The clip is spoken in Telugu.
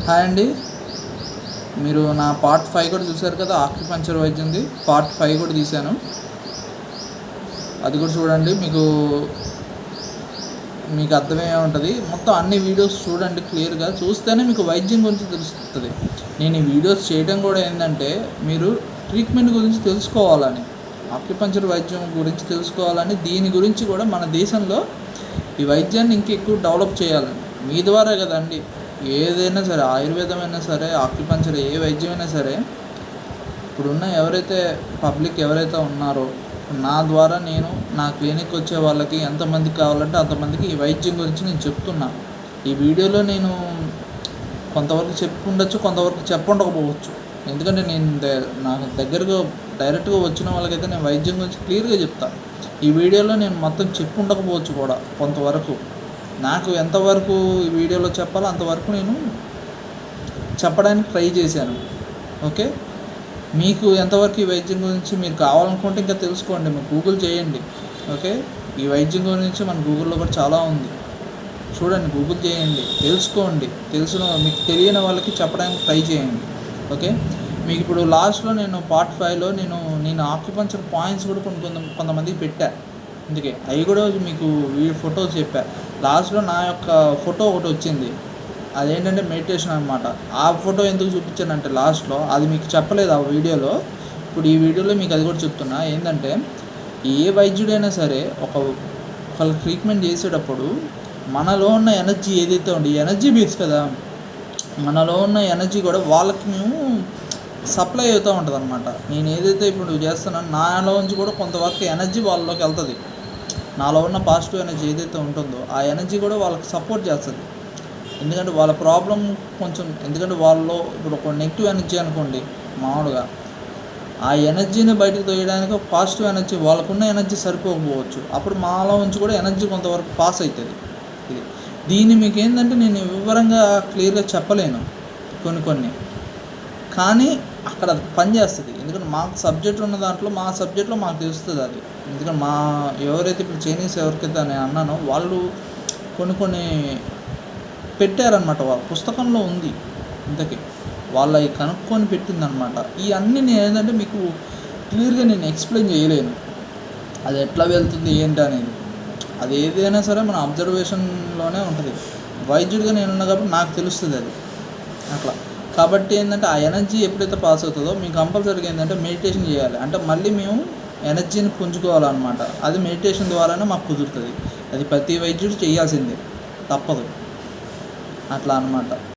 హాయ్ అండి. మీరు నా పార్ట్ 5 కూడా చూశారు కదా, ఆక్యుపంక్చర్ వైద్యంది పార్ట్ 5 కూడా తీశాను. అది కూడా చూడండి, మీకు అర్థమయ్యే ఉంటుంది. మొత్తం అన్ని వీడియోస్ చూడండి క్లియర్గా. చూస్తేనే మీకు వైద్యం గురించి తెలుస్తుంది. నేను ఈ వీడియోస్ చేయడం కూడా ఏంటంటే మీరు ట్రీట్మెంట్ గురించి తెలుసుకోవాలని, ఆక్యుపంక్చర్ వైద్యం గురించి తెలుసుకోవాలని, దీని గురించి కూడా మన దేశంలో ఈ వైద్యాన్ని ఇంకెక్కువ డెవలప్ చేయాలని. మీ ద్వారా కదండి ఏదైనా సరే, ఆయుర్వేదమైనా సరే, ఆక్యుపంక్చర్ ఏ వైద్యమైనా సరే, ఇప్పుడున్న ఎవరైతే పబ్లిక్ ఎవరైతే ఉన్నారో నా ద్వారా నేను నా క్లినిక్ వచ్చే వాళ్ళకి ఎంతమందికి కావాలంటే అంతమందికి ఈ వైద్యం గురించి నేను చెప్తున్నా. ఈ వీడియోలో నేను కొంతవరకు చెప్పుండొచ్చు, కొంతవరకు చెప్పండకపోవచ్చు. ఎందుకంటే నేను నాకు దగ్గరగా డైరెక్ట్గా వచ్చిన వాళ్ళకైతే నేను వైద్యం గురించి క్లియర్గా చెప్తాను. ఈ వీడియోలో నేను మొత్తం చెప్పుండకపోవచ్చు కూడా. కొంతవరకు నాకు ఎంతవరకు ఈ వీడియోలో చెప్పాలో అంతవరకు నేను చెప్పడానికి ట్రై చేశాను. ఓకే, మీకు ఎంతవరకు ఈ వైద్యం గురించి మీరు కావాలనుకుంటే ఇంకా తెలుసుకోండి, మీరు గూగుల్ చేయండి. ఓకే, ఈ వైద్యం గురించి మన గూగుల్లో కూడా చాలా ఉంది, చూడండి, గూగుల్ చేయండి, తెలుసుకోండి. మీకు తెలియని వాళ్ళకి చెప్పడానికి ట్రై చేయండి. ఓకే, మీకు ఇప్పుడు లాస్ట్లో నేను పార్ట్ 5లో నేను ఆక్యుపంక్చర్ పాయింట్స్ కూడా కొంతమందికి పెట్టా. అందుకే అవి కూడా మీకు ఫొటోస్ చెప్పా. లాస్ట్లో నా యొక్క ఫోటో ఒకటి వచ్చింది, అదేంటంటే మెడిటేషన్ అనమాట. ఆ ఫోటో ఎందుకు చూపించానంటే లాస్ట్లో అది మీకు చెప్పలేదు ఆ వీడియోలో. ఇప్పుడు ఈ వీడియోలో మీకు అది కూడా చెప్తున్నా. ఏంటంటే ఏ వైద్యుడైనా సరే ఒకళ్ళు ట్రీట్మెంట్ చేసేటప్పుడు మనలో ఉన్న ఎనర్జీ ఏదైతే ఉందో, ఎనర్జీ బేస్ కదా, మనలో ఉన్న ఎనర్జీ కూడా వాళ్ళకి మేము సప్లై అవుతూ ఉంటుంది అనమాట. నేను ఏదైతే ఇప్పుడు చేస్తున్నానో నాలో నుంచి కూడా కొంతవరకు ఎనర్జీ వాళ్ళలోకి వెళ్తుంది. నాలో ఉన్న పాజిటివ్ ఎనర్జీ ఏదైతే ఉంటుందో ఆ ఎనర్జీ కూడా వాళ్ళకి సపోర్ట్ చేస్తుంది. ఎందుకంటే వాళ్ళ ప్రాబ్లం ఎందుకంటే వాళ్ళలో ఇప్పుడు ఒక నెగిటివ్ ఎనర్జీ అనుకోండి, మామూలుగా ఆ ఎనర్జీని బయటకు తోయడానికి ఒక పాజిటివ్ ఎనర్జీ, వాళ్ళకున్న ఎనర్జీ సరిపోకపోవచ్చు. అప్పుడు మాలో నుంచి కూడా ఎనర్జీ కొంతవరకు పాస్ అవుతుంది. దీన్ని మీకు ఏంటంటే నేను వివరంగా క్లియర్గా చెప్పలేను కొన్ని, కానీ అక్కడ పనిచేస్తుంది. ఎందుకంటే మాకు సబ్జెక్ట్ ఉన్న దాంట్లో మా సబ్జెక్ట్లో మాకు తెలుస్తుంది అది. ఎందుకంటే ఎవరైతే ఇప్పుడు చైనీస్ ఎవరికైతే నేను అన్నానో వాళ్ళు కొన్ని పెట్టారనమాట, వాళ్ళ పుస్తకంలో ఉంది. ఇంతకీ వాళ్ళ కనుక్కొని పెట్టిందనమాట. ఈ అన్నీ నేను ఏంటంటే మీకు క్లియర్గా నేను ఎక్స్ప్లెయిన్ చేయలేను, అది ఎట్లా వెళ్తుంది ఏంటి అనేది. అది ఏదైనా సరే మన అబ్జర్వేషన్లోనే ఉంటుంది. వైద్యుడిగా నేను ఉన్నా కాబట్టి నాకు తెలుస్తుంది అది అట్లా. కాబట్టి ఏంటంటే ఆ ఎనర్జీ ఎప్పుడైతే పాస్ అవుతుందో మీకు కంపల్సరీగా ఏంటంటే మెడిటేషన్ చేయాలి. అంటే మళ్ళీ మేము ఎనర్జీని పుంజుకోవాలన్నమాట. అది మెడిటేషన్ ద్వారానే మాకు కుదురుతుంది. అది ప్రతి వైద్యుడు చేయాల్సిందే, తప్పదు అట్లా అన్నమాట.